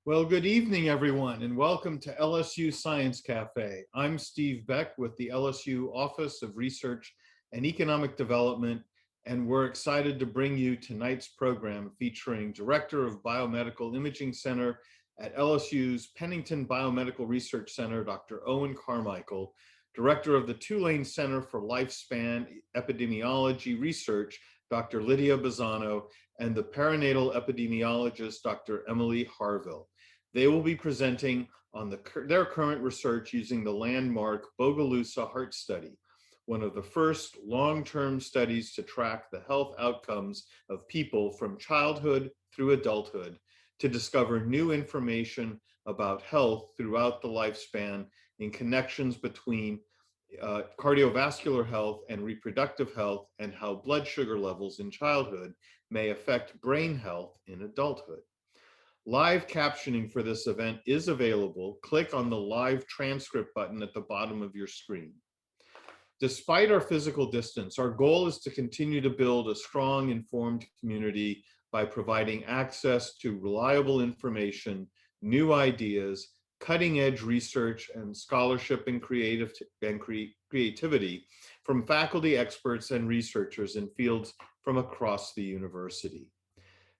Well, good evening, everyone, and welcome to LSU Science Cafe. I'm Steve Beck with the LSU Office of Research and Economic Development, and we're excited to bring you tonight's program featuring Director of Biomedical Imaging Center at LSU's Pennington Biomedical Research Center, Dr. Owen Carmichael, Director of the Tulane Center for Lifespan Epidemiology Research, Dr. Lydia Bazzano, and the perinatal epidemiologist, Dr. Emily Harville. They will be presenting on their current research using the landmark Bogalusa heart study, one of the first long-term studies to track the health outcomes of people from childhood through adulthood to discover new information about health throughout the lifespan in connections between cardiovascular health and reproductive health, and how blood sugar levels in childhood may affect brain health in adulthood. Live captioning for this event is available. Click on the live transcript button at the bottom of your screen. Despite our physical distance, our goal is to continue to build a strong, informed community by providing access to reliable information, new ideas, cutting-edge research and scholarship and creativity from faculty, experts, and researchers in fields from across the university.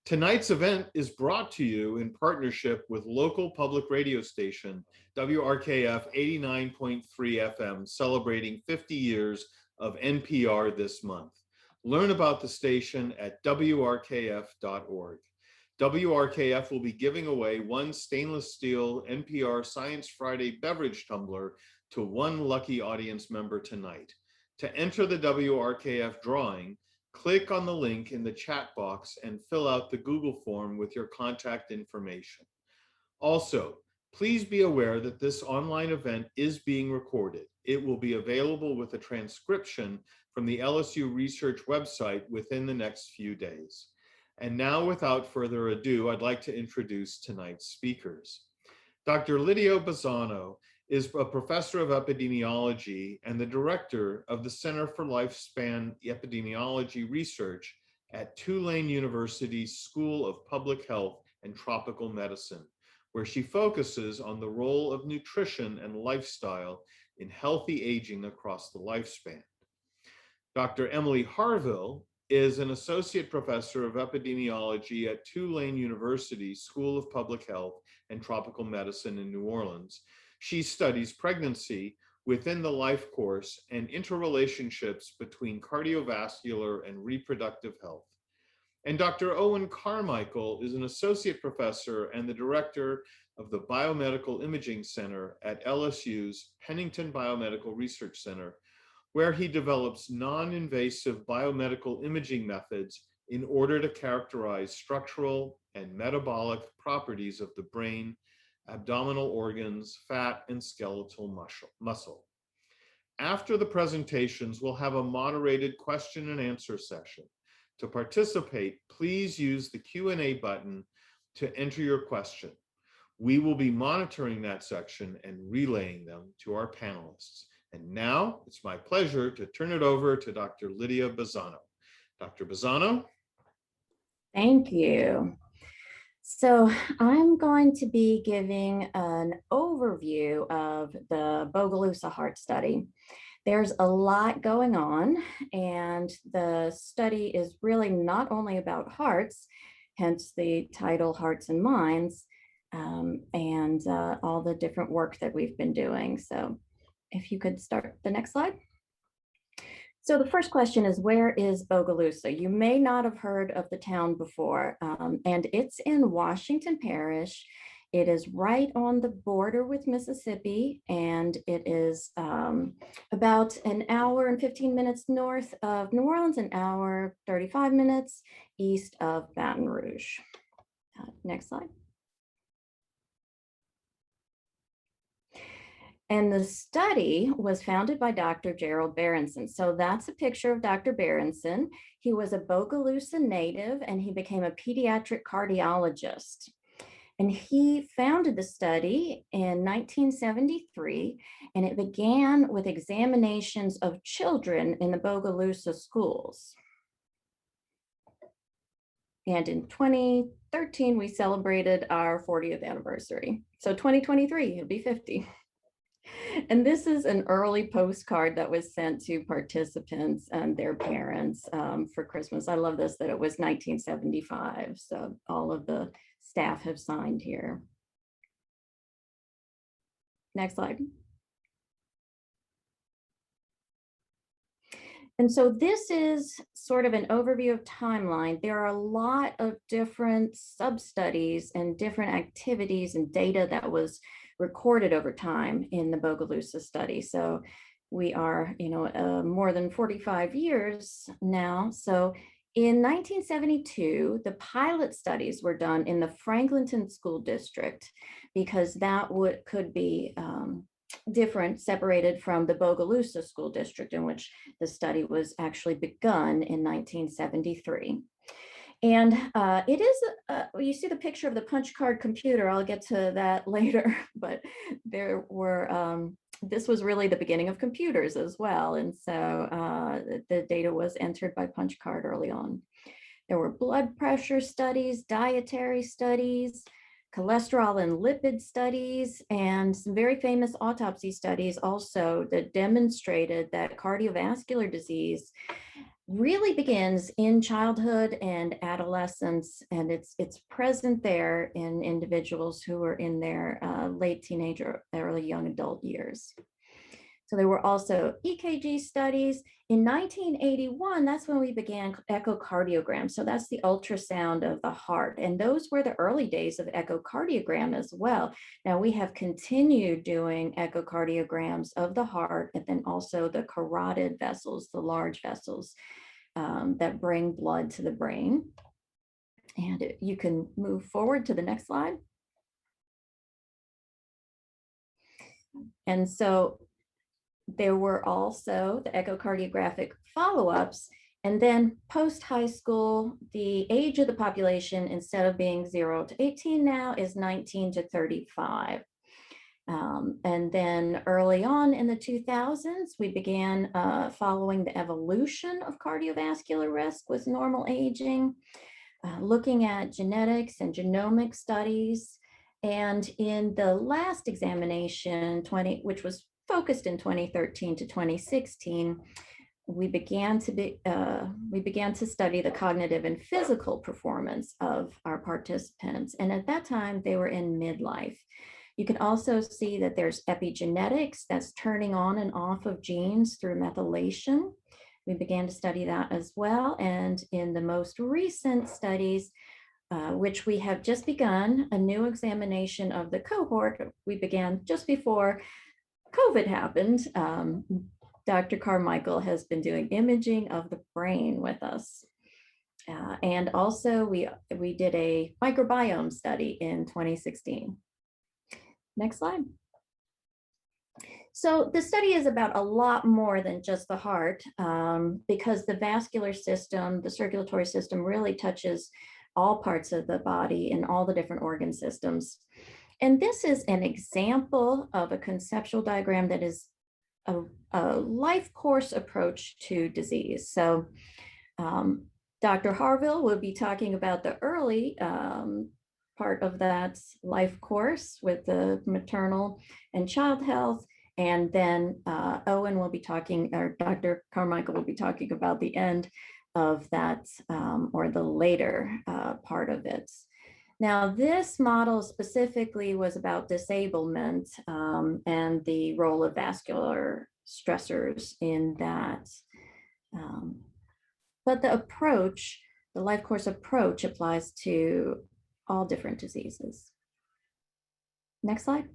Tonight's event is brought to you in partnership with local public radio station WRKF 89.3 FM, celebrating 50 years of NPR this month. Learn about the station at wrkf.org. WRKF will be giving away one stainless steel NPR Science Friday beverage tumbler to one lucky audience member tonight. To enter the WRKF drawing, click on the link in the chat box and fill out the Google form with your contact information. Also, please be aware that this online event is being recorded. It will be available with a transcription from the LSU Research website within the next few days. And now, without further ado, I'd like to introduce tonight's speakers. Dr. Lydia Bozzano is a professor of epidemiology and the director of the Center for Lifespan Epidemiology Research at Tulane University's School of Public Health and Tropical Medicine, where she focuses on the role of nutrition and lifestyle in healthy aging across the lifespan. Dr. Emily Harville is an associate professor of epidemiology at Tulane University School of Public Health and Tropical Medicine in New Orleans. She studies pregnancy within the life course and interrelationships between cardiovascular and reproductive health. And Dr. Owen Carmichael is an associate professor and the director of the Biomedical Imaging Center at LSU's Pennington Biomedical Research Center, where he develops non-invasive biomedical imaging methods in order to characterize structural and metabolic properties of the brain, abdominal organs, fat, and skeletal muscle. After the presentations, we'll have a moderated question and answer session. To participate, please use the Q&A button to enter your question. We will be monitoring that section and relaying them to our panelists. And now it's my pleasure to turn it over to Dr. Lydia Bazzano. Dr. Bazzano. Thank you. So I'm going to be giving an overview of the Bogalusa heart study. There's a lot going on, and the study is really not only about hearts, hence the title Hearts and Minds, and all the different work that we've been doing. So if you could start the next slide. So the first question is, where is Bogalusa? You may not have heard of the town before, and it's in Washington Parish. It is right on the border with Mississippi, and it is about an hour and 15 minutes north of New Orleans, an hour, 35 minutes east of Baton Rouge. Next slide. And the study was founded by Dr. Gerald Berenson. So that's a picture of Dr. Berenson. He was a Bogalusa native, and he became a pediatric cardiologist. And he founded the study in 1973, and it began with examinations of children in the Bogalusa schools. And in 2013, we celebrated our 40th anniversary. So 2023, it'll be 50. And this is an early postcard that was sent to participants and their parents for Christmas. I love this, that it was 1975. So all of the staff have signed here. Next slide. And so this is sort of an overview of timeline. There are a lot of different sub-studies and different activities and data that was recorded over time in the Bogalusa study. So we are, more than 45 years now. So in 1972, the pilot studies were done in the Franklinton School District because that could be different, separated from the Bogalusa School District, in which the study was actually begun in 1973. And it is, you see the picture of the punch card computer. I'll get to that later, but there were, this was really the beginning of computers as well. And so the data was entered by punch card early on. There were blood pressure studies, dietary studies, cholesterol and lipid studies, and some very famous autopsy studies also that demonstrated that cardiovascular disease really begins in childhood and adolescence, and it's present there in individuals who are in their late teenage or early young adult years. So there were also EKG studies. In 1981, that's when we began echocardiogram. So that's the ultrasound of the heart. And those were the early days of echocardiogram as well. Now we have continued doing echocardiograms of the heart, and then also the carotid vessels, the large vessels that bring blood to the brain. And you can move forward to the next slide. And so there were also the echocardiographic follow-ups, and then post-high school, the age of the population, instead of being 0 to 18 now, is 19 to 35. And then early on in the 2000s, we began following the evolution of cardiovascular risk with normal aging, looking at genetics and genomic studies. And in the last examination, which was focused in 2013 to 2016, we began to study the cognitive and physical performance of our participants. And at that time, they were in midlife. You can also see that there's epigenetics, that's turning on and off of genes through methylation. We began to study that as well. And in the most recent studies, which we have just begun, a new examination of the cohort, we began just before COVID happened. Dr. Carmichael has been doing imaging of the brain with us. And also we did a microbiome study in 2016. Next slide. So the study is about a lot more than just the heart, because the vascular system, the circulatory system, really touches all parts of the body and all the different organ systems. And this is an example of a conceptual diagram that is a life course approach to disease. So Dr. Harvill will be talking about the early part of that life course with the maternal and child health. And then Owen will be talking, or Dr. Carmichael will be talking about the end of that, or the later part of it. Now, this model specifically was about disablement and the role of vascular stressors in that. But the approach, the life course approach, applies to all different diseases. Next slide.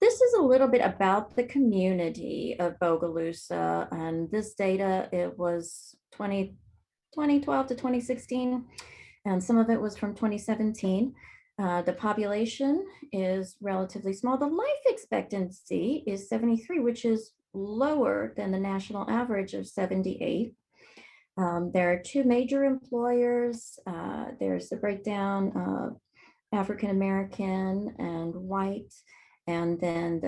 This is a little bit about the community of Bogalusa, and this data, it was 2012 to 2016, and some of it was from 2017. The population is relatively small. The life expectancy is 73, which is lower than the national average of 78. There are two major employers. There's the breakdown of African American and white. And then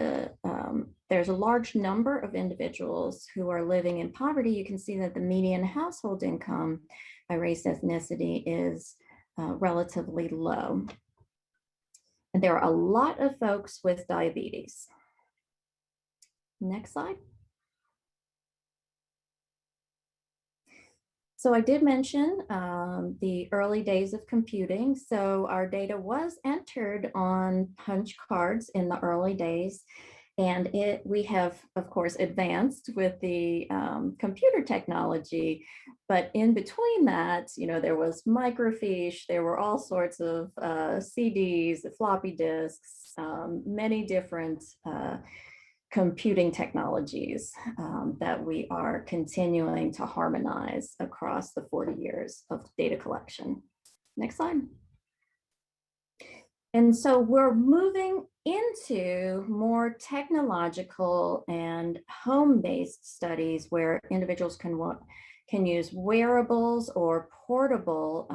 there's a large number of individuals who are living in poverty. You can see that the median household income by race ethnicity is relatively low. And there are a lot of folks with diabetes. Next slide. So I did mention the early days of computing. So our data was entered on punch cards in the early days. And we have, of course, advanced with the computer technology. But in between that, there was microfiche, there were all sorts of CDs, floppy disks, many different computing technologies that we are continuing to harmonize across the 40 years of data collection. Next slide. And so we're moving into more technological and home-based studies where individuals can use wearables or portable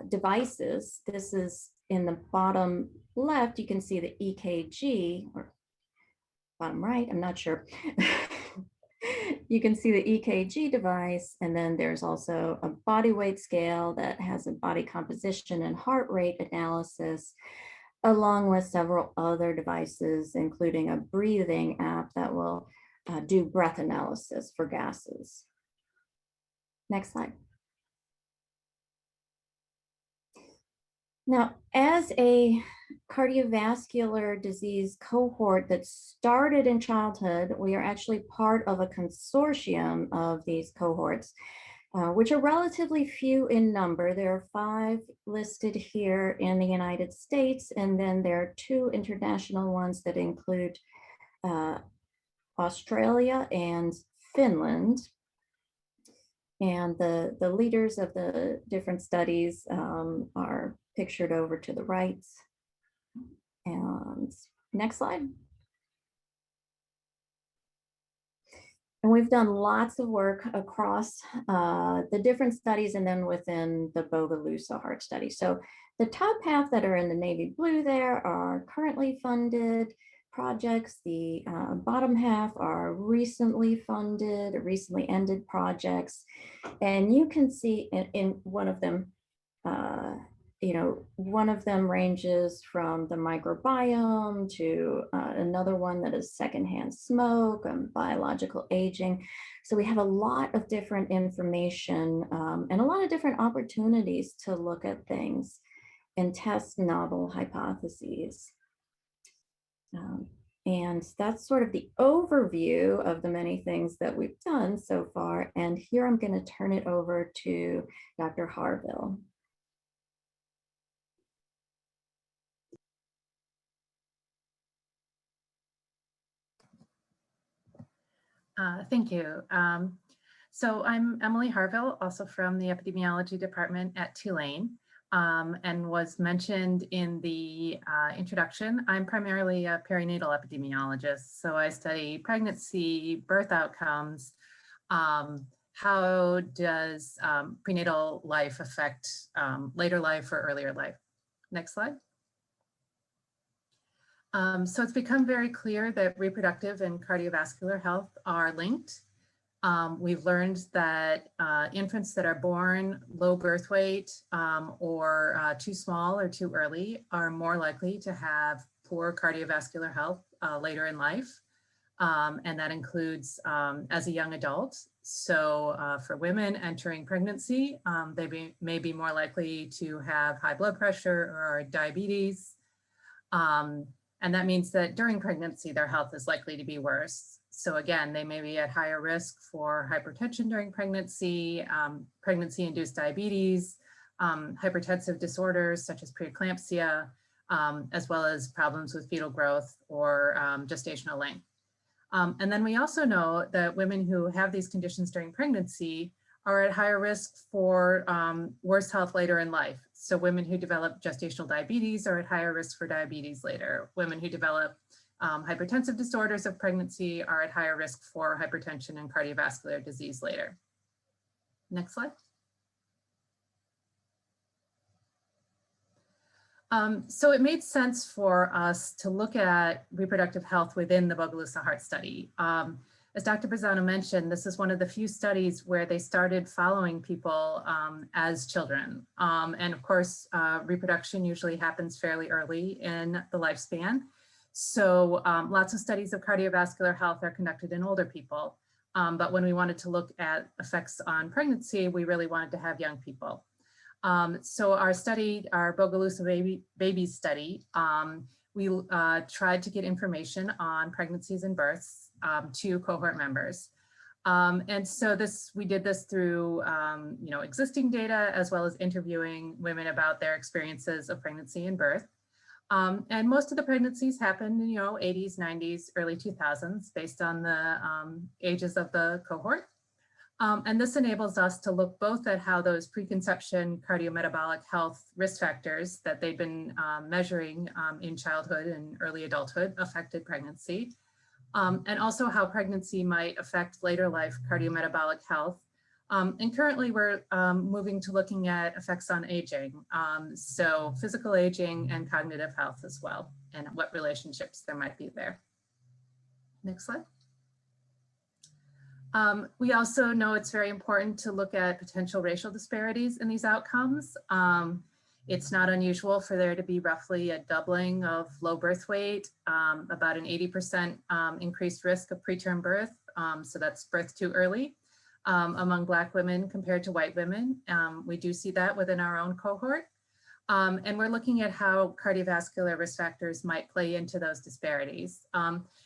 devices. This is in the bottom left, you can see the EKG, or bottom right, I'm not sure. You can see the EKG device, and then there's also a body weight scale that has a body composition and heart rate analysis, along with several other devices, including a breathing app that will do breath analysis for gases. Next slide. Now, as a cardiovascular disease cohort that started in childhood, we are actually part of a consortium of these cohorts, which are relatively few in number. There are 5 listed here in the United States, and then there are 2 international ones that include Australia and Finland. And the leaders of the different studies are pictured over to the right. And next slide. And we've done lots of work across the different studies and then within the Bogalusa heart study. So the top half that are in the navy blue there are currently funded projects. The bottom half are recently funded, recently ended projects. And you can see in one of them, one of them ranges from the microbiome to another one that is secondhand smoke and biological aging. So we have a lot of different information and a lot of different opportunities to look at things and test novel hypotheses. And that's sort of the overview of the many things that we've done so far. And here I'm going to turn it over to Dr. Harvill. Thank you. So I'm Emily Harville, also from the epidemiology department at Tulane, and was mentioned in the introduction. I'm primarily a perinatal epidemiologist. So I study pregnancy, birth outcomes. How does prenatal life affect later life or earlier life? Next slide. So it's become very clear that reproductive and cardiovascular health are linked. We've learned that infants that are born low birth weight or too small or too early are more likely to have poor cardiovascular health later in life. And that includes as a young adult. So for women entering pregnancy, they may be more likely to have high blood pressure or diabetes. And that means that during pregnancy, their health is likely to be worse. So again, they may be at higher risk for hypertension during pregnancy, pregnancy-induced diabetes, hypertensive disorders such as preeclampsia, as well as problems with fetal growth or gestational length. And then we also know that women who have these conditions during pregnancy are at higher risk for worse health later in life. So women who develop gestational diabetes are at higher risk for diabetes later. Women who develop hypertensive disorders of pregnancy are at higher risk for hypertension and cardiovascular disease later. Next slide. So it made sense for us to look at reproductive health within the Bogalusa heart study. As Dr. Bazzano mentioned, this is one of the few studies where they started following people as children. And of course, reproduction usually happens fairly early in the lifespan. So lots of studies of cardiovascular health are conducted in older people. But when we wanted to look at effects on pregnancy, we really wanted to have young people. So our study, our Bogalusa babies study, we tried to get information on pregnancies and births to cohort members. And so we did this through existing data as well as interviewing women about their experiences of pregnancy and birth. And most of the pregnancies happened in 80s, 90s, early 2000s based on the ages of the cohort. And this enables us to look both at how those preconception cardiometabolic health risk factors that they've been measuring in childhood and early adulthood affected pregnancy, and also how pregnancy might affect later life cardiometabolic health. And currently we're moving to looking at effects on aging, so physical aging and cognitive health as well, and what relationships there might be there. Next slide. We also know it's very important to look at potential racial disparities in these outcomes. It's not unusual for there to be roughly a doubling of low birth weight, about an 80% increased risk of preterm birth, so that's birth too early, among Black women compared to white women. We do see that within our own cohort. And we're looking at how cardiovascular risk factors might play into those disparities.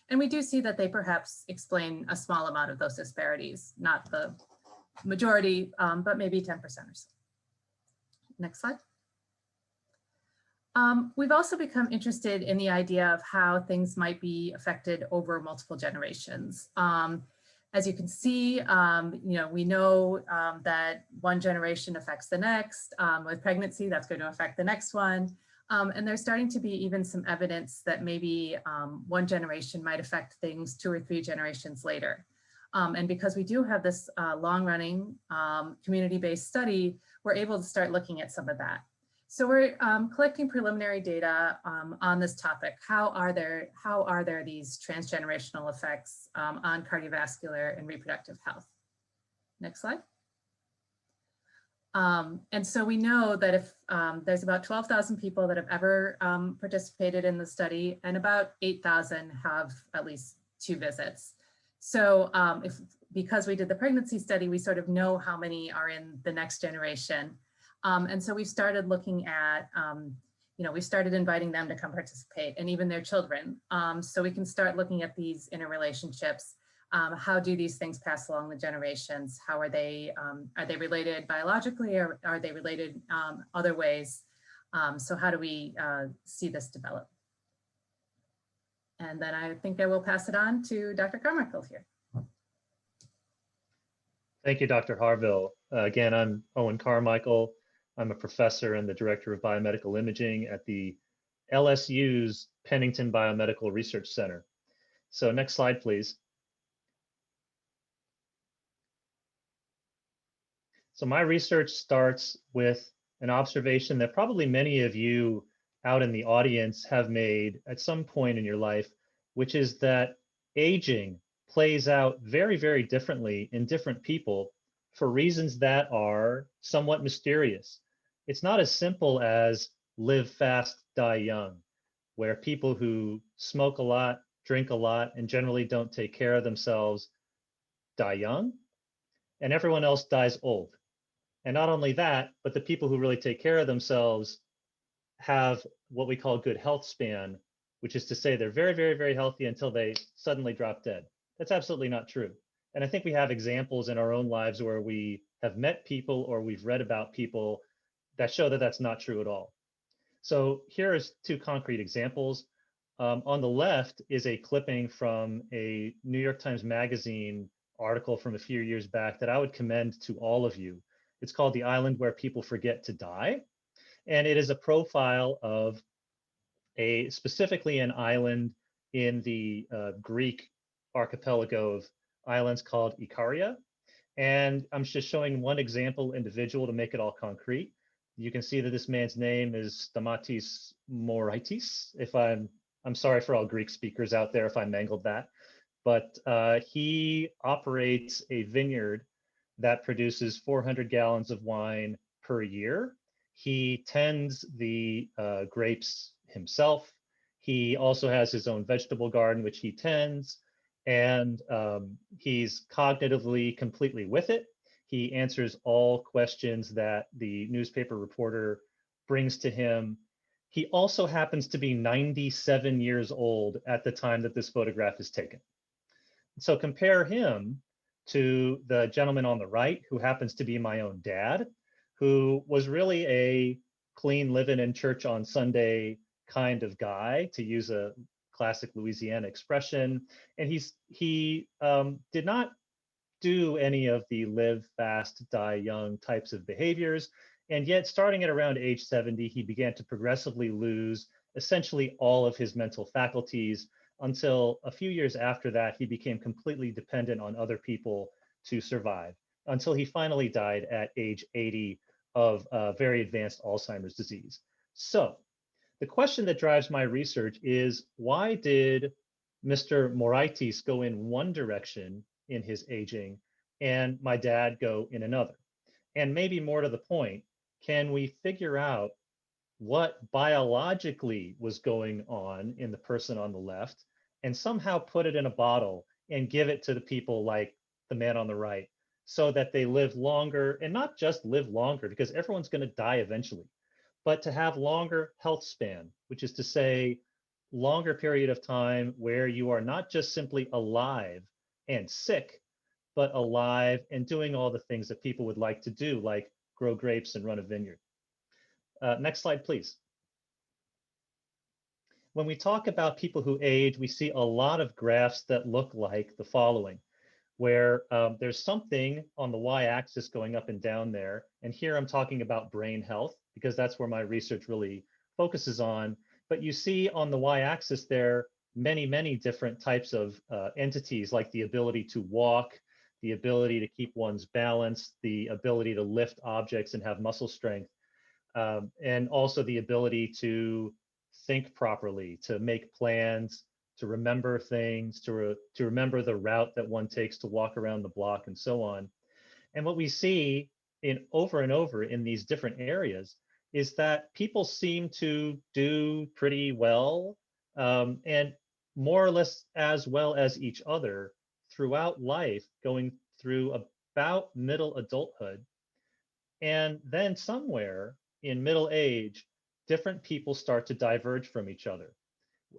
And we do see that they perhaps explain a small amount of those disparities, not the majority, but maybe 10% or so. Next slide. We've also become interested in the idea of how things might be affected over multiple generations. As you can see, we know that one generation affects the next. With pregnancy, that's going to affect the next one. And there's starting to be even some evidence that maybe one generation might affect things 2 or 3 generations later. And because we do have this long-running community-based study, we're able to start looking at some of that. So we're collecting preliminary data on this topic. How are there these transgenerational effects on cardiovascular and reproductive health? Next slide. And so we know that if there's about 12,000 people that have ever participated in the study, and about 8,000 have at least 2 visits. So because we did the pregnancy study, we sort of know how many are in the next generation. And so we started looking at, we started inviting them to come participate, and even their children. So we can start looking at these interrelationships. How do these things pass along the generations? How are they related biologically, or are they related other ways? So how do we see this develop? And then I think I will pass it on to Dr. Carmichael here. Thank you, Dr. Harvill. Again, I'm Owen Carmichael. I'm a professor and the director of biomedical imaging at the LSU's Pennington Biomedical Research Center. So next slide, please. So my research starts with an observation that probably many of you out in the audience have made at some point in your life, which is that aging plays out very, very differently in different people for reasons that are somewhat mysterious. It's not as simple as live fast, die young, where people who smoke a lot, drink a lot, and generally don't take care of themselves die young, and everyone else dies old. And not only that, but the people who really take care of themselves have what we call good health span, which is to say they're very, very, very healthy until they suddenly drop dead. That's absolutely not true. And I think we have examples in our own lives where we have met people or we've read about people that show that that's not true at all. So here is 2 concrete examples. On the left is a clipping from a New York Times Magazine article from a few years back that I would commend to all of you. It's called The Island Where People Forget to Die. And it is a profile of specifically an island in the Greek archipelago of islands called Ikaria. And I'm just showing one example individual to make it all concrete. You can see that this man's name is Stamatis Moraitis. If I'm sorry for all Greek speakers out there if I mangled that, but he operates a vineyard that produces 400 gallons of wine per year. He tends the grapes himself. He also has his own vegetable garden, which he tends, and he's cognitively completely with it. He answers all questions that the newspaper reporter brings to him. He also happens to be 97 years old at the time that this photograph is taken. So compare him to the gentleman on the right, who happens to be my own dad, who was really a clean, living in church on Sunday kind of guy, to use a classic Louisiana expression. And he did not do any of the live fast, die young types of behaviors. And yet, starting at around age 70, he began to progressively lose essentially all of his mental faculties, until a few years after that, he became completely dependent on other people to survive, until he finally died at age 80 of very advanced Alzheimer's disease. So the question that drives my research is, why did Mr. Moraitis go in one direction in his aging and my dad go in another? And maybe more to the point, can we figure out what biologically was going on in the person on the left and somehow put it in a bottle and give it to the people like the man on the right, so that they live longer, and not just live longer, because everyone's going to die eventually, but to have longer health span, which is to say longer period of time where you are not just simply alive and sick, but alive and doing all the things that people would like to do, like grow grapes and run a vineyard. Next slide, please. When we talk about people who age, we see a lot of graphs that look like the following, where there's something on the y-axis going up and down there. And here I'm talking about brain health, because that's where my research really focuses on. But you see on the y-axis there many, many different types of entities, like the ability to walk, the ability to keep one's balance, the ability to lift objects and have muscle strength, and also the ability to think properly, to make plans, to remember things, to remember the route that one takes to walk around the block, and so on. And what we see in over and over in these different areas is that people seem to do pretty well, and more or less as well as each other throughout life, going through about middle adulthood. And then somewhere in middle age, different people start to diverge from each other.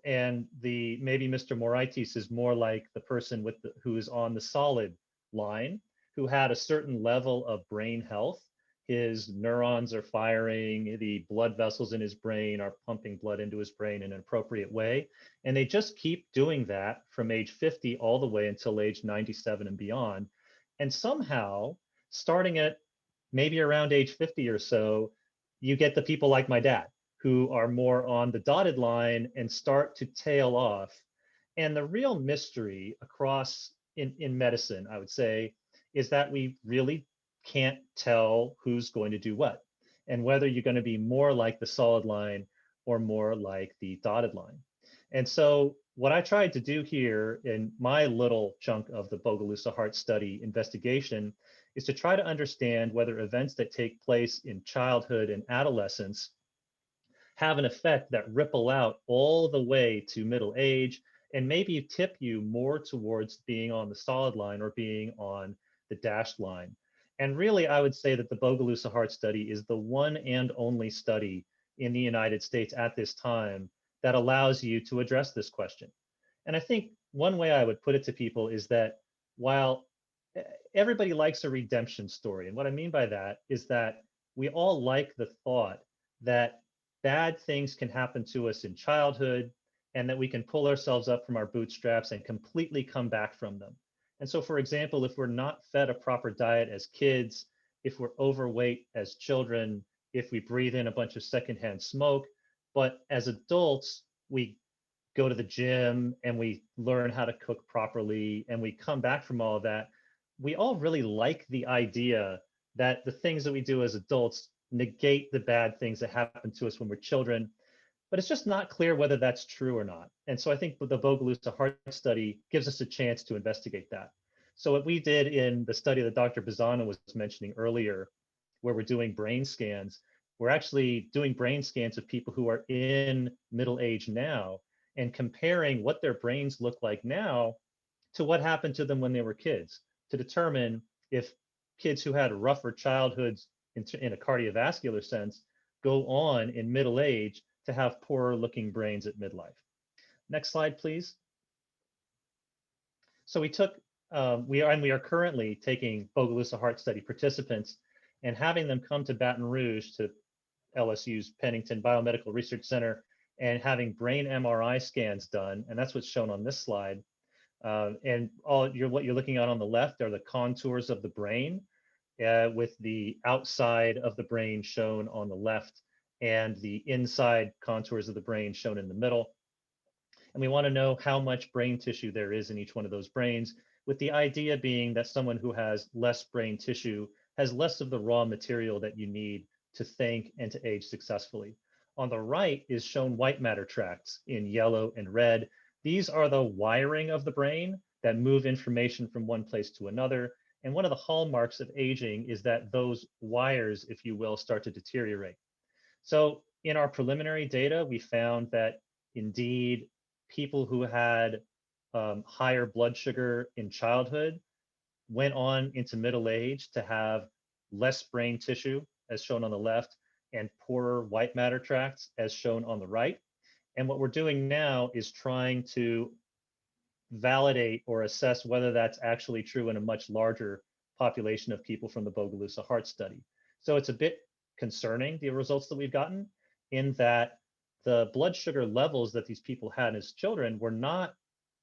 And maybe Mr. Moraitis is more like the person who is on the solid line, who had a certain level of brain health. His neurons are firing, the blood vessels in his brain are pumping blood into his brain in an appropriate way. And they just keep doing that from age 50 all the way until age 97 and beyond. And somehow, starting at maybe around age 50 or so, you get the people like my dad, who are more on the dotted line and start to tail off. And the real mystery across in medicine, I would say, is that we really can't tell who's going to do what, and whether you're going to be more like the solid line or more like the dotted line. And so what I tried to do here in my little chunk of the Bogalusa heart study investigation is to try to understand whether events that take place in childhood and adolescence have an effect that ripple out all the way to middle age, and maybe tip you more towards being on the solid line or being on the dashed line. And really, I would say that the Bogalusa heart study is the one and only study in the United States at this time that allows you to address this question. And I think one way I would put it to people is that while everybody likes a redemption story, and what I mean by that is that we all like the thought that bad things can happen to us in childhood, and that we can pull ourselves up from our bootstraps and completely come back from them. And so, for example, if we're not fed a proper diet as kids, if we're overweight as children, if we breathe in a bunch of secondhand smoke, but as adults, we go to the gym and we learn how to cook properly and we come back from all of that, we all really like the idea that the things that we do as adults negate the bad things that happen to us when we're children. But it's just not clear whether that's true or not. And so I think the Bogalusa heart study gives us a chance to investigate that. So what we did in the study that Dr. Bazzano was mentioning earlier, where we're doing brain scans, we're actually doing brain scans of people who are in middle age now and comparing what their brains look like now to what happened to them when they were kids, to determine if kids who had rougher childhoods in a cardiovascular sense go on in middle age to have poorer looking brains at midlife. Next slide, please. So we are currently taking Bogalusa heart study participants and having them come to Baton Rouge to LSU's Pennington Biomedical Research Center and having brain MRI scans done. And that's what's shown on this slide. And what you're looking at on the left are the contours of the brain with the outside of the brain shown on the left and the inside contours of the brain shown in the middle. And we want to know how much brain tissue there is in each one of those brains, with the idea being that someone who has less brain tissue has less of the raw material that you need to think and to age successfully. On the right is shown white matter tracts in yellow and red. These are the wiring of the brain that move information from one place to another. And one of the hallmarks of aging is that those wires, if you will, start to deteriorate. So in our preliminary data, we found that indeed people who had higher blood sugar in childhood went on into middle age to have less brain tissue, as shown on the left, and poorer white matter tracts, as shown on the right. And what we're doing now is trying to validate or assess whether that's actually true in a much larger population of people from the Bogalusa heart study. So it's a bit concerning, the results that we've gotten, in that the blood sugar levels that these people had as children were not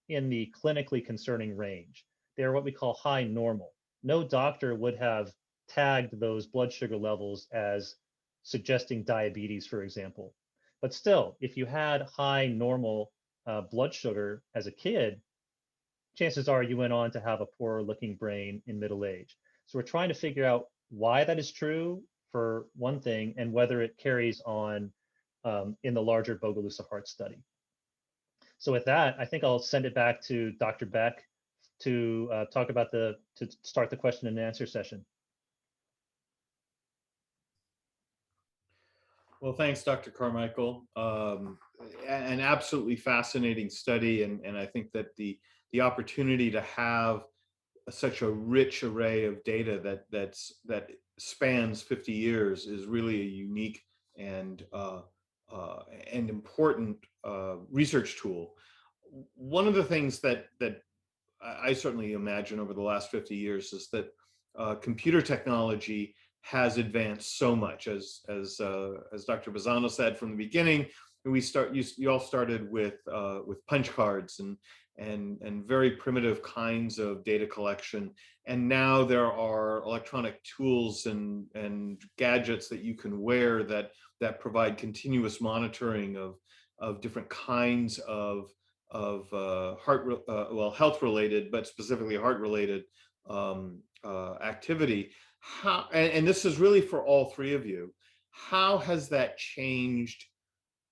in the clinically concerning range. They're what we call high normal. No doctor would have tagged those blood sugar levels as suggesting diabetes, for example. But still, if you had high normal blood sugar as a kid, chances are you went on to have a poorer looking brain in middle age. So we're trying to figure out why that is true, for one thing, and whether it carries on in the larger Bogalusa heart study. So with that, I think I'll send it back to Dr. Beck to to start the question and answer session. Well, thanks, Dr. Carmichael. An absolutely fascinating study, and I think that the opportunity to have such a rich array of data that spans 50 years is really a unique and important research tool. One of the things that I certainly imagine over the last 50 years is that computer technology has advanced so much. As Dr. Bazzano said from the beginning, you all started with punch cards and very primitive kinds of data collection, and now there are electronic tools and gadgets that you can wear that provide continuous monitoring of different kinds of health related, but specifically heart related activity. How, and this is really for all three of you, how has that changed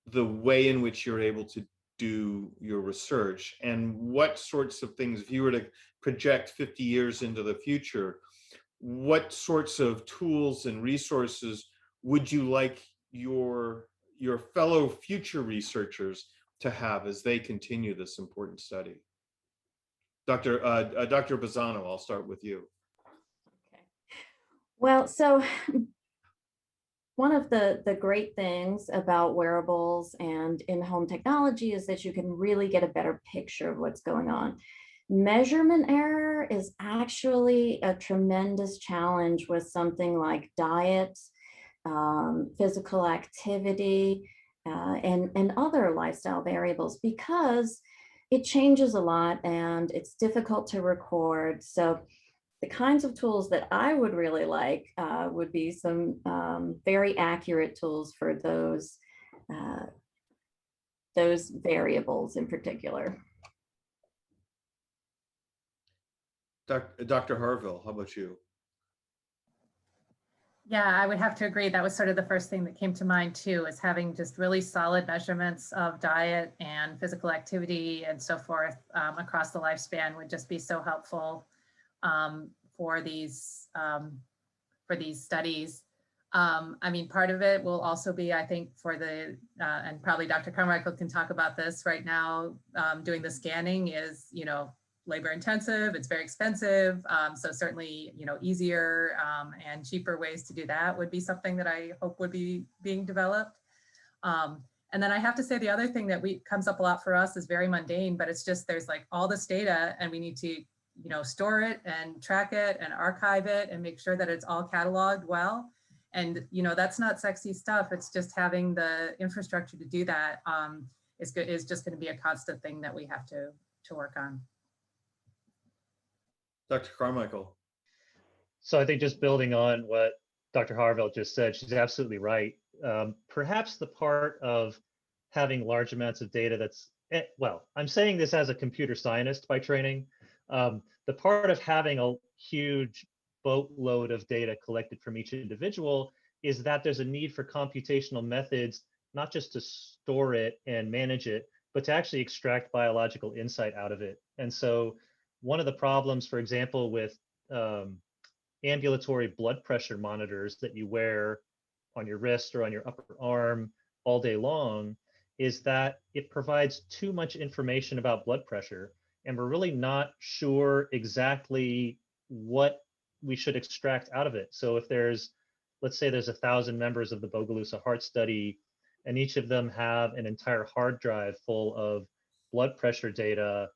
the way in which you're able to do your research, and what sorts of things, if you were to project 50 years into the future, what sorts of tools and resources would you like your fellow future researchers to have as they continue this important study? Dr. Bazzano, I'll start with you. Okay. Well, so one of the great things about wearables and in-home technology is that you can really get a better picture of what's going on. Measurement error is actually a tremendous challenge with something like diet, physical activity, and other lifestyle variables, because it changes a lot and it's difficult to record. So the kinds of tools that I would really like would be some very accurate tools for those variables in particular. Dr. Harvill, how about you? Yeah, I would have to agree. That was sort of the first thing that came to mind too, is having just really solid measurements of diet and physical activity and so forth across the lifespan would just be so helpful um, for these studies. I mean, part of it will also be, I think, for the, and probably Dr. Carmichael can talk about this right now, doing the scanning is, you know, labor intensive, it's very expensive. So certainly, you know, easier and cheaper ways to do that would be something that I hope would be being developed. And then I have to say the other thing that comes up a lot for us is very mundane, but it's just there's like all this data and we need to, you know, store it and track it and archive it and make sure that it's all cataloged well. And, you know, that's not sexy stuff. It's just having the infrastructure to do that is just going to be a constant thing that we have to work on. Dr. Carmichael. So I think just building on what Dr. Harvill just said, she's absolutely right. Perhaps the part of having large amounts of data that's, well, I'm saying this as a computer scientist by training. The part of having a huge boatload of data collected from each individual is that there's a need for computational methods, not just to store it and manage it, but to actually extract biological insight out of it. And so one of the problems, for example, with ambulatory blood pressure monitors that you wear on your wrist or on your upper arm all day long is that it provides too much information about blood pressure. And we're really not sure exactly what we should extract out of it. So if there's, let's say there's 1,000 members of the Bogalusa heart study, and each of them have an entire hard drive full of blood pressure data,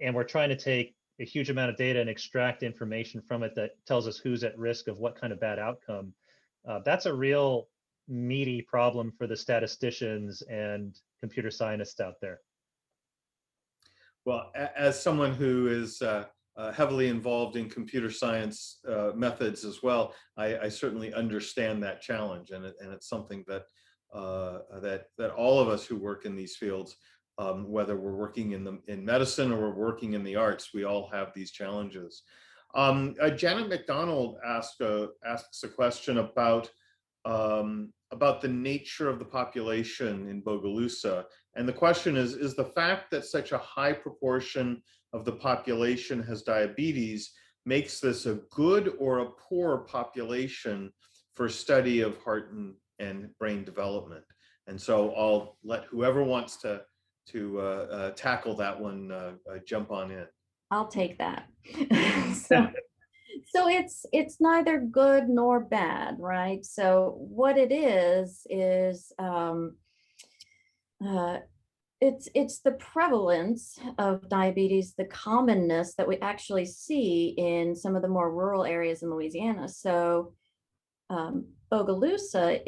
and we're trying to take a huge amount of data and extract information from it that tells us who's at risk of what kind of bad outcome. That's a real meaty problem for the statisticians and computer scientists out there. Well, as someone who is heavily involved in computer science methods as well, I certainly understand that challenge, and it's something that that all of us who work in these fields, whether we're working in medicine or we're working in the arts, we all have these challenges. Janet McDonald asks a question about the nature of the population in Bogalusa. And the question is the fact that such a high proportion of the population has diabetes makes this a good or a poor population for study of heart and brain development? And so I'll let whoever wants to tackle that one jump on in. I'll take that. So it's neither good nor bad, right? So what it is it's the prevalence of diabetes, the commonness that we actually see in some of the more rural areas in Louisiana. So Bogalusa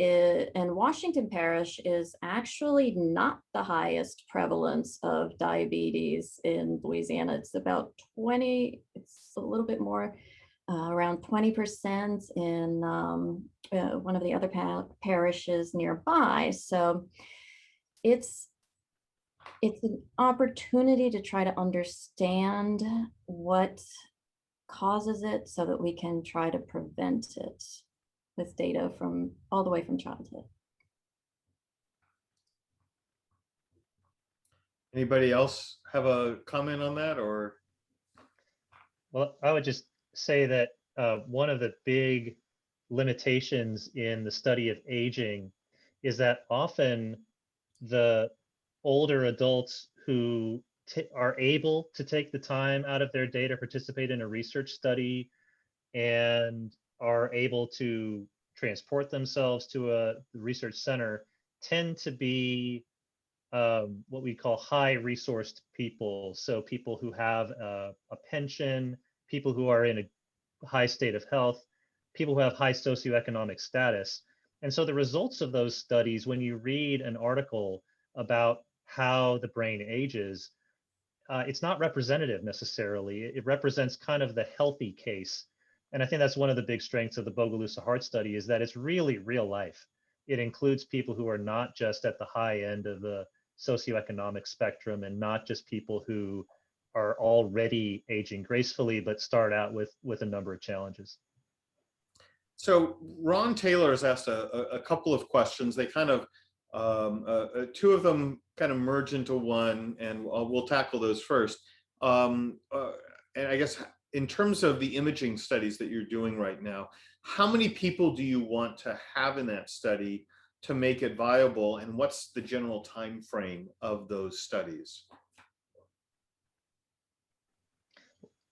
and Washington Parish is actually not the highest prevalence of diabetes in Louisiana. It's about 20, it's a little bit more, around 20% in one of the other parishes nearby. So it's an opportunity to try to understand what causes it so that we can try to prevent it with data from all the way from childhood. Anybody else have a comment on that, or? Well, I would just say that one of the big limitations in the study of aging is that often the older adults who are able to take the time out of their day to participate in a research study and are able to transport themselves to a research center tend to be what we call high-resourced people. So people who have a pension, people who are in a high state of health, people who have high socioeconomic status. And so the results of those studies, when you read an article about how the brain ages, it's not representative necessarily. It represents kind of the healthy case. And I think that's one of the big strengths of the Bogalusa heart study is that it's really real life. It includes people who are not just at the high end of the socioeconomic spectrum and not just people who are already aging gracefully, but start out with a number of challenges. So Ron Taylor has asked a couple of questions. They kind of, two of them kind of merge into one, and we'll tackle those first. And I guess in terms of the imaging studies that you're doing right now, how many people do you want to have in that study to make it viable, and what's the general time frame of those studies?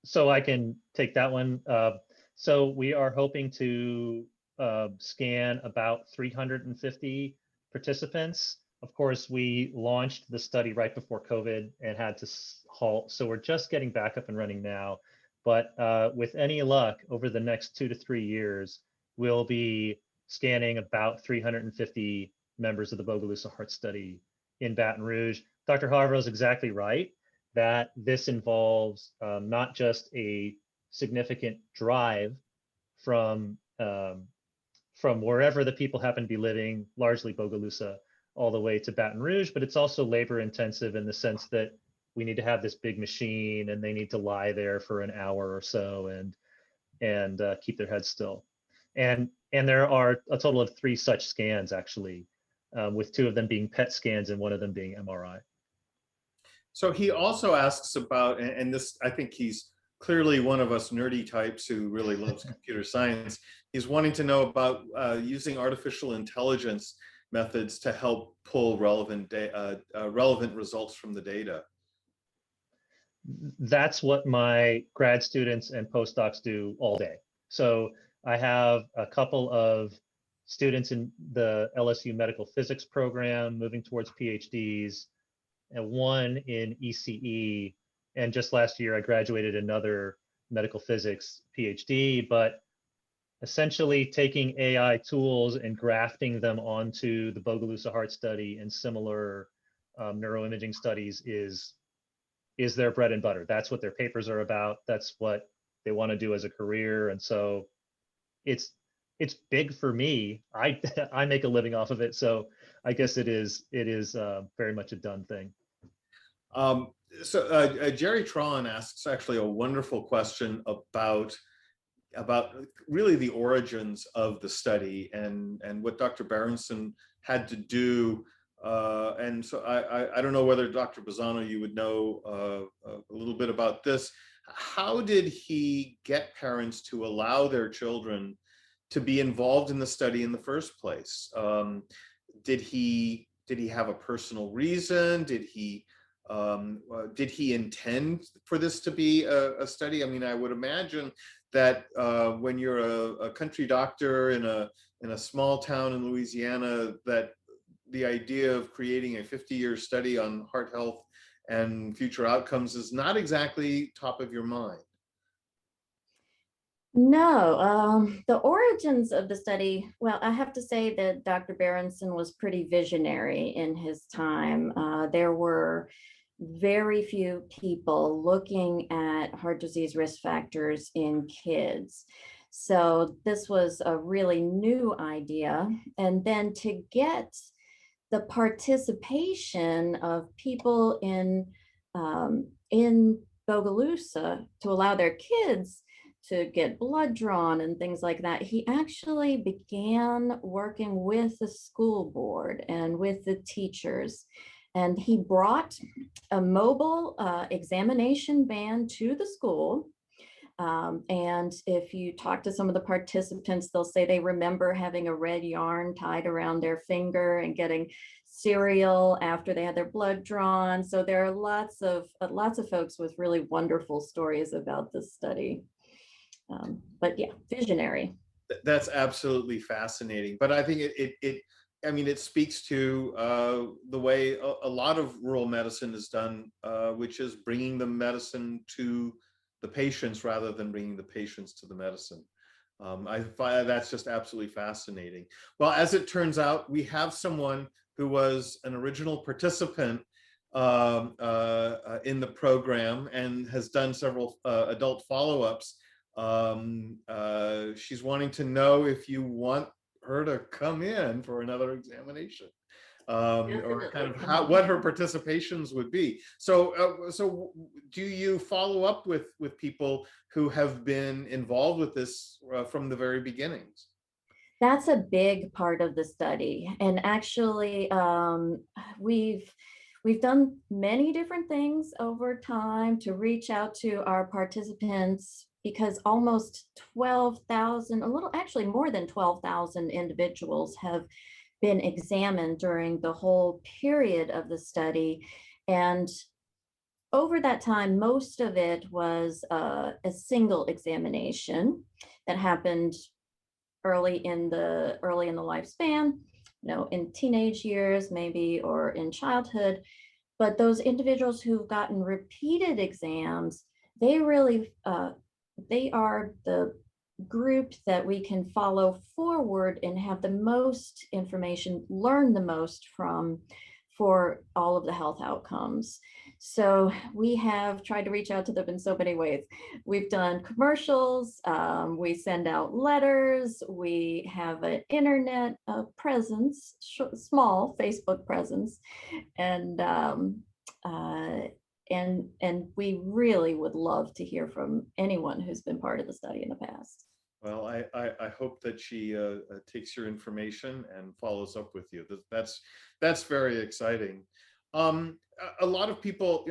So I can take that one. So we are hoping to scan about 350 participants. Of course, we launched the study right before COVID and had to halt. So we're just getting back up and running now. But with any luck, over the next 2 to 3 years, we'll be scanning about 350 members of the Bogalusa Heart Study in Baton Rouge. Dr. Harvill is exactly right that this involves not just a significant drive from wherever the people happen to be living, largely Bogalusa, all the way to Baton Rouge, but it's also labor intensive in the sense that we need to have this big machine and they need to lie there for an hour or so and keep their heads still. And there are a total of 3 such scans actually, with 2 of them being PET scans and 1 of them being MRI. So he also asks about, and this, I think he's clearly one of us nerdy types who really loves computer science. He's wanting to know about using artificial intelligence methods to help pull relevant results from the data. That's what my grad students and postdocs do all day. So I have a couple of students in the LSU medical physics program moving towards PhDs, and 1 in ECE. And just last year, I graduated another medical physics PhD, but essentially taking AI tools and grafting them onto the Bogalusa Heart Study and similar neuroimaging studies is their bread and butter. That's what their papers are about. That's what they want to do as a career. And so it's big for me. I make a living off of it. So I guess it is very much a done thing. Jerry Tron asks actually a wonderful question about really the origins of the study and what Dr. Berenson had to do. And so I don't know whether Dr. Bozzano, you would know a little bit about this. How did he get parents to allow their children to be involved in the study in the first place? Did he have a personal reason? Did he intend for this to be a study? I mean, I would imagine that when you're a country doctor in a small town in Louisiana, that the idea of creating a 50-year study on heart health and future outcomes is not exactly top of your mind. No, the origins of the study, well, I have to say that Dr. Berenson was pretty visionary in his time. There were very few people looking at heart disease risk factors in kids. So this was a really new idea. And then to get the participation of people in Bogalusa to allow their kids to get blood drawn and things like that, he actually began working with the school board and with the teachers. And he brought a mobile examination van to the school. And if you talk to some of the participants, they'll say they remember having a red yarn tied around their finger and getting cereal after they had their blood drawn. So there are lots of folks with really wonderful stories about this study. But yeah, visionary. That's absolutely fascinating. But I think it speaks to the way a lot of rural medicine is done, which is bringing the medicine to the patients rather than bringing the patients to the medicine. I find that's just absolutely fascinating. Well, as it turns out, we have someone who was an original participant in the program and has done several adult follow-ups. She's wanting to know if you want her to come in for another examination, or kind of what her participations would be. So do you follow up with people who have been involved with this from the very beginnings? That's a big part of the study. And actually, we've done many different things over time to reach out to our participants, because almost 12,000, a little, actually more than 12,000 individuals have been examined during the whole period of the study. And over that time, most of it was a single examination that happened early in the lifespan, in teenage years maybe, or in childhood. But those individuals who've gotten repeated exams, they really they are the group that we can follow forward and have the most information, learn the most from, for all of the health outcomes. So we have tried to reach out to them in so many ways. We've done commercials, we send out letters, we have an internet presence, small Facebook presence, and we really would love to hear from anyone who's been part of the study in the past. Well, I hope that she takes your information and follows up with you. That's very exciting. A lot of people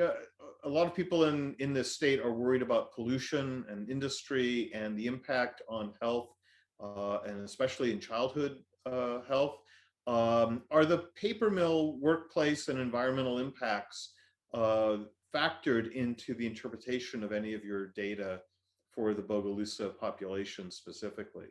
in this state are worried about pollution and industry and the impact on health, and especially in childhood health. Are the paper mill workplace and environmental impacts factored into the interpretation of any of your data for the Bogalusa population specifically?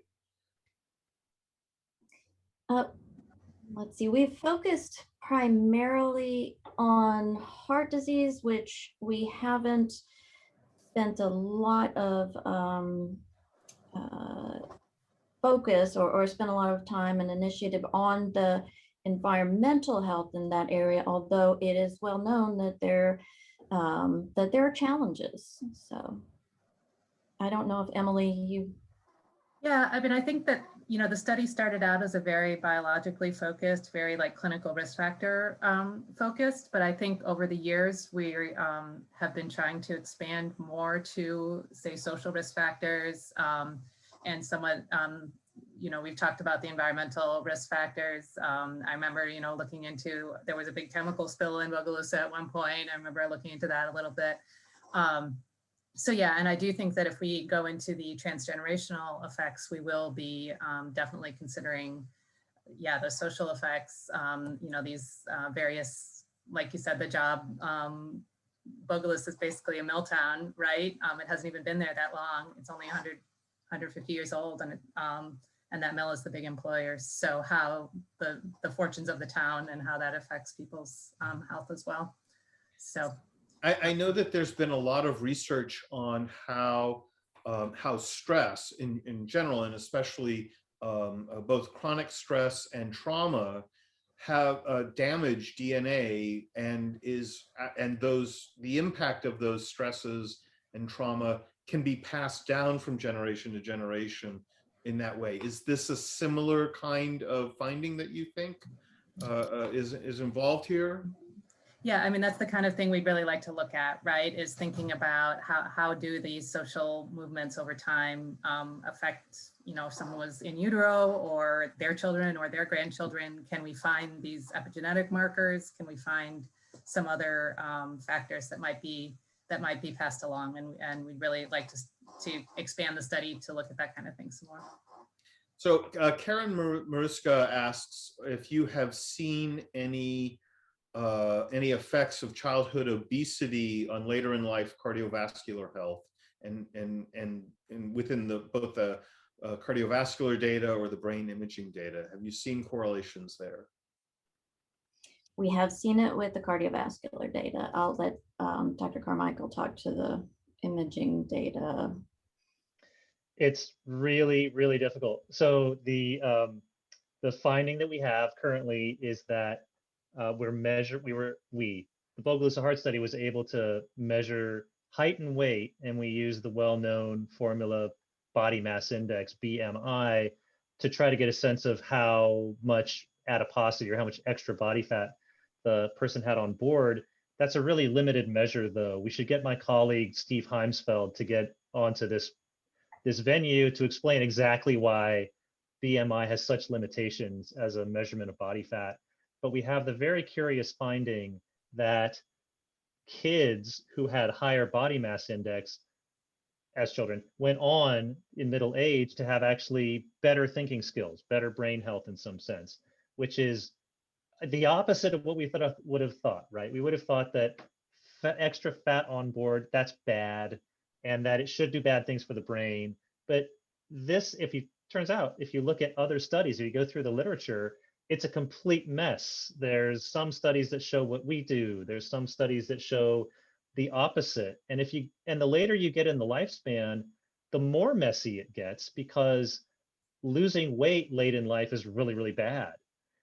Let's see, we've focused primarily on heart disease, which we haven't spent a lot of focus or spent a lot of time and initiative on the environmental health in that area, although it is well known that there are challenges. So I don't know if Emily, you. Yeah, I mean, I think that, the study started out as a very biologically focused, very like clinical risk factor focused, but I think over the years we have been trying to expand more to, say, social risk factors, and somewhat, we've talked about the environmental risk factors. I remember, looking into, there was a big chemical spill in Bogalusa at one point. I remember looking into that a little bit. So yeah, and I do think that if we go into the transgenerational effects, we will be definitely considering, the social effects, these various, like you said, the job, Bogalusa is basically a mill town, right? It hasn't even been there that long. It's only 150 years old, and that mill is the big employer. So how the fortunes of the town and how that affects people's health as well. So. I know that there's been a lot of research on how stress in general, and especially both chronic stress and trauma, have damaged DNA, and the impact of those stresses and trauma can be passed down from generation to generation in that way. Is this a similar kind of finding that you think is involved here? Yeah, I mean, that's the kind of thing we'd really like to look at, right? Is thinking about how do these social movements over time affect, if someone was in utero or their children or their grandchildren. Can we find these epigenetic markers? Can we find some other factors that might be passed along? And we'd really like to expand the study to look at that kind of thing some more. So Karen Mariska asks if you have seen any effects of childhood obesity on later in life cardiovascular health, and within both the cardiovascular data or the brain imaging data. Have you seen correlations there? We have seen it with the cardiovascular data. I'll let Dr. Carmichael talk to the imaging data. It's really, really difficult. So the finding that we have currently is that the Bogalusa Heart Study was able to measure height and weight, and we used the well-known formula body mass index, BMI, to try to get a sense of how much adiposity or how much extra body fat the person had on board. That's a really limited measure, though. We should get my colleague Steve Heimsfeld to get onto this venue to explain exactly why BMI has such limitations as a measurement of body fat. But we have the very curious finding that kids who had higher body mass index as children went on in middle age to have actually better thinking skills, better brain health in some sense, which is the opposite of what we would have thought, right? We would have thought that extra fat on board, that's bad, and that it should do bad things for the brain. But this, turns out, if you look at other studies, if you go through the literature, it's a complete mess. There's some studies that show what we do. There's some studies that show the opposite. And the later you get in the lifespan, the more messy it gets, because losing weight late in life is really, really bad.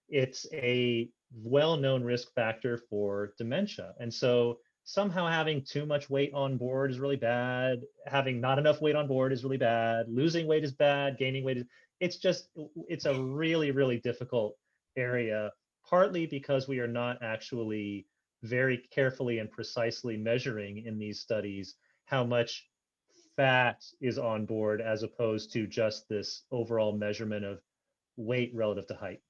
It's a well-known risk factor for dementia. And so somehow having too much weight on board is really bad. Having not enough weight on board is really bad. Losing weight is bad. Gaining weight it's a really, really difficult area, partly because we are not actually very carefully and precisely measuring in these studies how much fat is on board, as opposed to just this overall measurement of weight relative to height.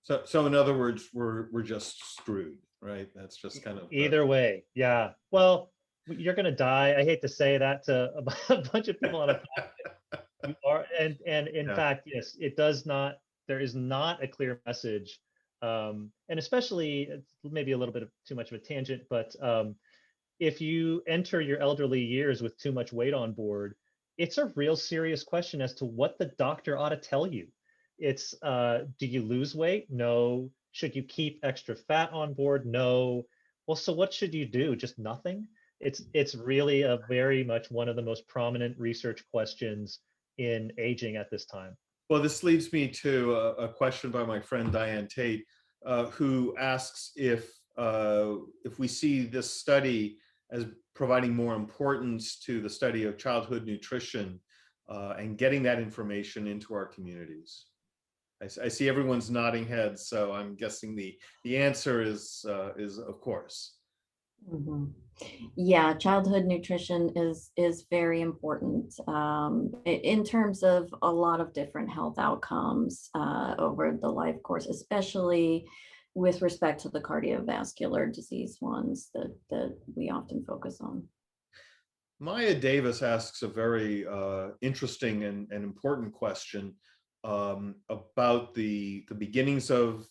So in other words, we're just screwed, right? That's just kind of either way. Yeah. Well, you're going to die. I hate to say that to a bunch of people on a podcast. You are, and in fact, yes, it does not. There is not a clear message, and especially maybe a little bit of too much of a tangent, but if you enter your elderly years with too much weight on board, it's a real serious question as to what the doctor ought to tell you. It's, do you lose weight? No. Should you keep extra fat on board? No. Well, so what should you do? Just nothing? It's really a very much one of the most prominent research questions in aging at this time. Well, this leads me to a question by my friend Diane Tate, who asks if we see this study as providing more importance to the study of childhood nutrition and getting that information into our communities. I see everyone's nodding heads, so I'm guessing the answer is of course. Mm-hmm. Yeah, childhood nutrition is very important in terms of a lot of different health outcomes over the life course, especially with respect to the cardiovascular disease ones that we often focus on. Maya Davis asks a very interesting and important question about the beginnings of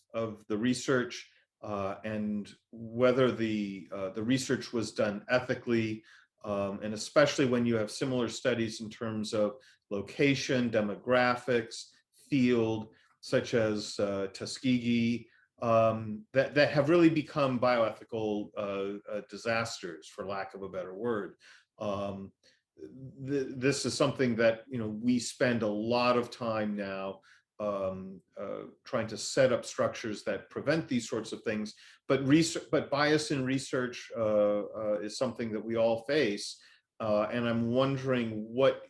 the research and whether the research was done ethically, and especially when you have similar studies in terms of location, demographics, field, such as Tuskegee, that have really become bioethical disasters, for lack of a better word. This is something that we spend a lot of time now trying to set up structures that prevent these sorts of things. But bias in research is something that we all face, and I'm wondering what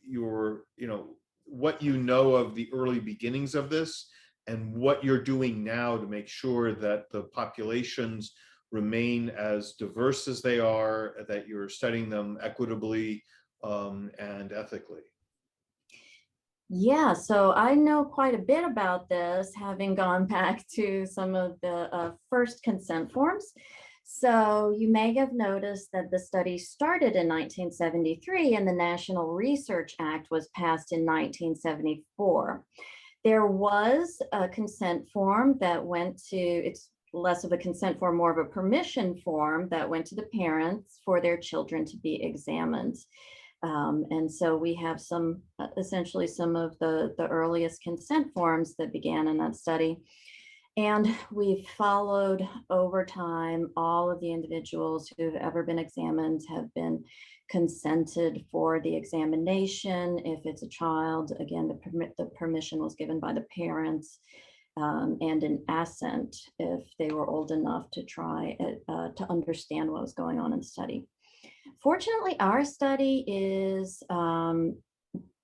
what you know of the early beginnings of this, and what you're doing now to make sure that the populations remain as diverse as they are, that you're studying them equitably and ethically. Yeah, so I know quite a bit about this, having gone back to some of the first consent forms. So you may have noticed that the study started in 1973 and the National Research Act was passed in 1974. There was a consent form that went to, it's less of a consent form, more of a permission form that went to the parents for their children to be examined. And so we have essentially some of the earliest consent forms that began in that study. And we've followed over time, all of the individuals who've ever been examined have been consented for the examination. If it's a child, again, the permission was given by the parents, and an assent if they were old enough to try to understand what was going on in the study. Fortunately, our study is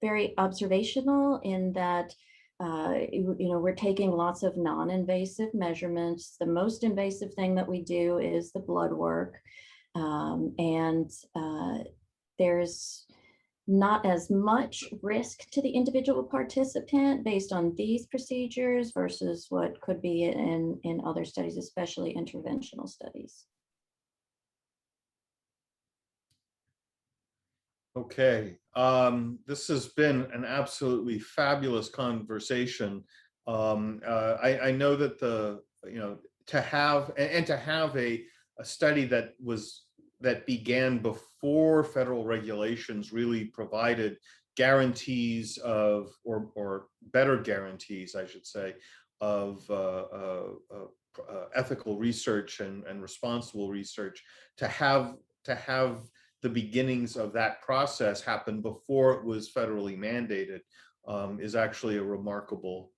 very observational in that we're taking lots of non-invasive measurements. The most invasive thing that we do is the blood work, and there's not as much risk to the individual participant based on these procedures versus what could be in other studies, especially interventional studies. Okay, this has been an absolutely fabulous conversation. I know that to have a study that began before federal regulations really provided guarantees of, or better guarantees, I should say, of ethical research and responsible research, to have the beginnings of that process happen before it was federally mandated, is actually a remarkable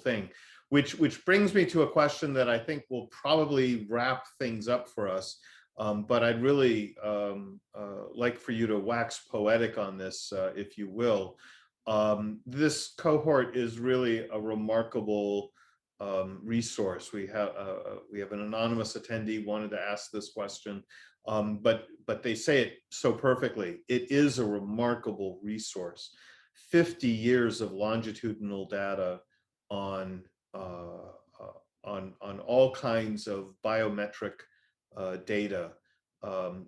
thing. Which brings me to a question that I think will probably wrap things up for us. But I'd really like for you to wax poetic on this, if you will. This cohort is really a remarkable resource. We have an anonymous attendee wanted to ask this question, but they say it so perfectly. It is a remarkable resource. 50 years of longitudinal data on all kinds of biometric data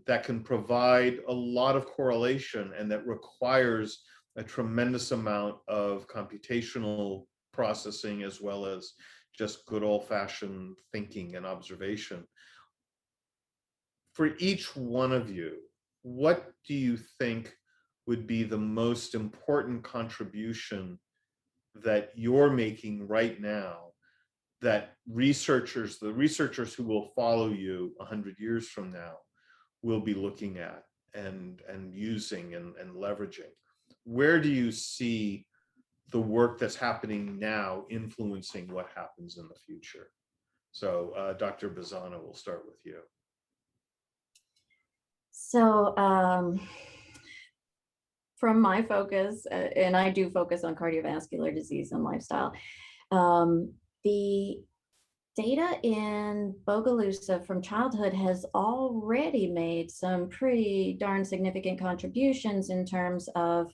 that can provide a lot of correlation, and that requires a tremendous amount of computational processing as well as just good old-fashioned thinking and observation. For each one of you, what do you think would be the most important contribution that you're making right now, that the researchers who will follow you 100 years from now will be looking at and using and leveraging? Where do you see the work that's happening now influencing what happens in the future? So Dr. Bazzano, we'll start with you. So from my focus, and I do focus on cardiovascular disease and lifestyle, the data in Bogalusa from childhood has already made some pretty darn significant contributions in terms of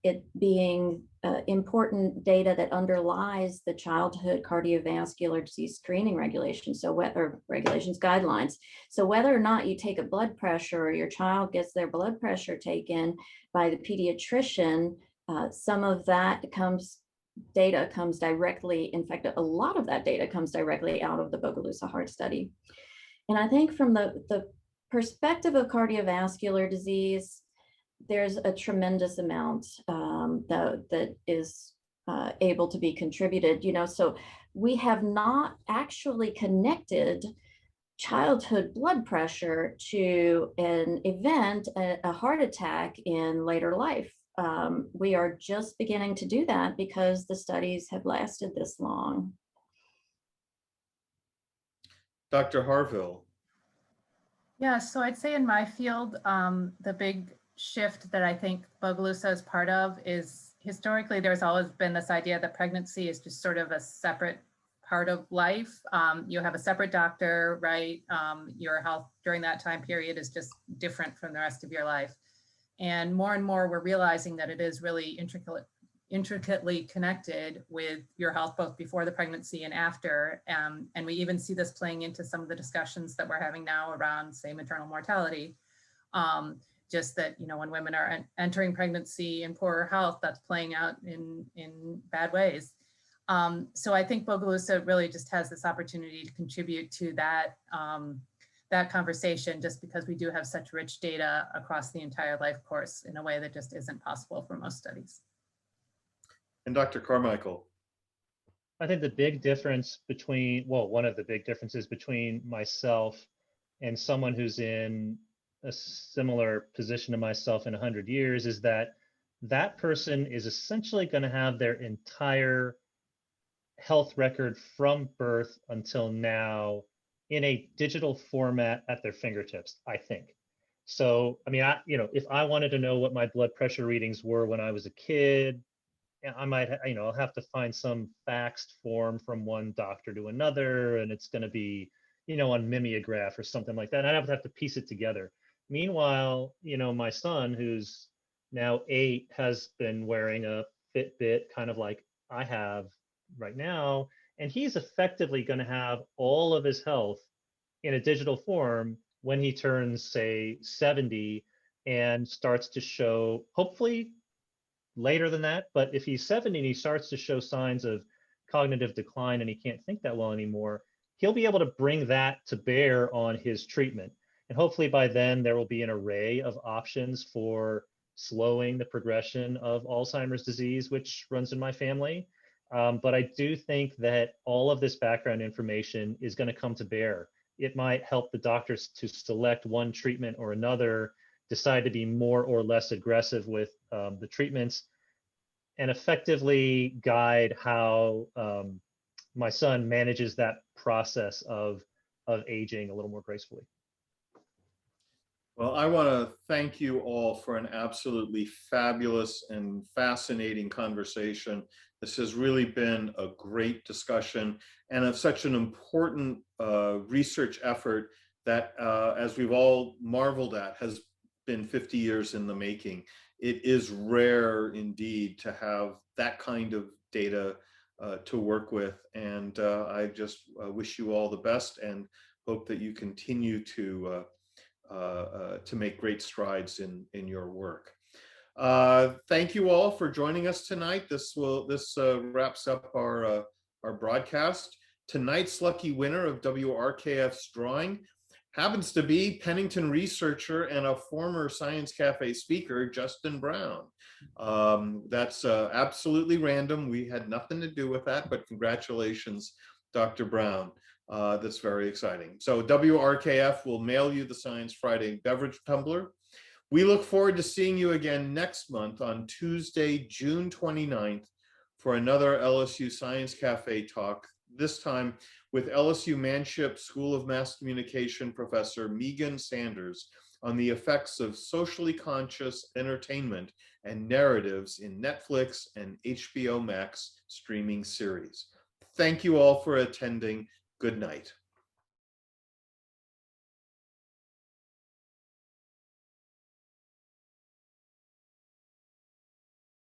it being important data that underlies the childhood cardiovascular disease screening regulations, regulations guidelines. So whether or not you take a blood pressure or your child gets their blood pressure taken by the pediatrician, some of that data comes directly, in fact, a lot of that data comes directly out of the Bogalusa heart study. And I think from the perspective of cardiovascular disease, there's a tremendous amount that is able to be contributed, so we have not actually connected childhood blood pressure to an event, a heart attack in later life. We are just beginning to do that because the studies have lasted this long. Dr. Harvill. Yeah, so I'd say in my field, the big shift that I think Bogalusa is part of is, historically, there's always been this idea that pregnancy is just sort of a separate part of life. You have a separate doctor, right? Your health during that time period is just different from the rest of your life. And more we're realizing that it is really intricately connected with your health, both before the pregnancy and after. And we even see this playing into some of the discussions that we're having now around, say, maternal mortality. Just that, when women are entering pregnancy in poorer health, that's playing out in bad ways. So I think Bogalusa really just has this opportunity to contribute to that, that conversation, just because we do have such rich data across the entire life course in a way that just isn't possible for most studies. And Dr. Carmichael. I think the big difference between, one of the big differences between myself and someone who's in a similar position to myself in 100 years is that that person is essentially going to have their entire health record from birth until now in a digital format at their fingertips, I think. So, I mean, if I wanted to know what my blood pressure readings were when I was a kid, I might, I'll have to find some faxed form from one doctor to another, and it's going to be, on mimeograph or something like that. And I'd have to piece it together. Meanwhile, my son, who's now 8, has been wearing a Fitbit, kind of like I have right now, and he's effectively going to have all of his health in a digital form when he turns, say, 70 and starts to show, hopefully later than that, but if he's 70 and he starts to show signs of cognitive decline and he can't think that well anymore, he'll be able to bring that to bear on his treatment. And hopefully by then there will be an array of options for slowing the progression of Alzheimer's disease, which runs in my family. But I do think that all of this background information is going to come to bear. It might help the doctors to select one treatment or another, decide to be more or less aggressive with the treatments, and effectively guide how my son manages that process of aging a little more gracefully. Well, I want to thank you all for an absolutely fabulous and fascinating conversation. This has really been a great discussion and of such an important research effort that, as we've all marveled at, has been 50 years in the making. It is rare indeed to have that kind of data to work with. And I just wish you all the best and hope that you continue to make great strides in your work. Thank you all for joining us tonight. This wraps up our broadcast. Tonight's lucky winner of WRKF's drawing happens to be Pennington researcher and a former Science Cafe speaker, Justin Brown. That's absolutely random. We had nothing to do with that, but congratulations, Dr. Brown. That's very exciting. So WRKF will mail you the Science Friday beverage tumbler. We look forward to seeing you again next month on Tuesday, June 29th for another LSU Science Cafe talk, this time with LSU Manship School of Mass Communication professor Megan Sanders on the effects of socially conscious entertainment and narratives in Netflix and HBO Max streaming series. Thank you all for attending. Good night.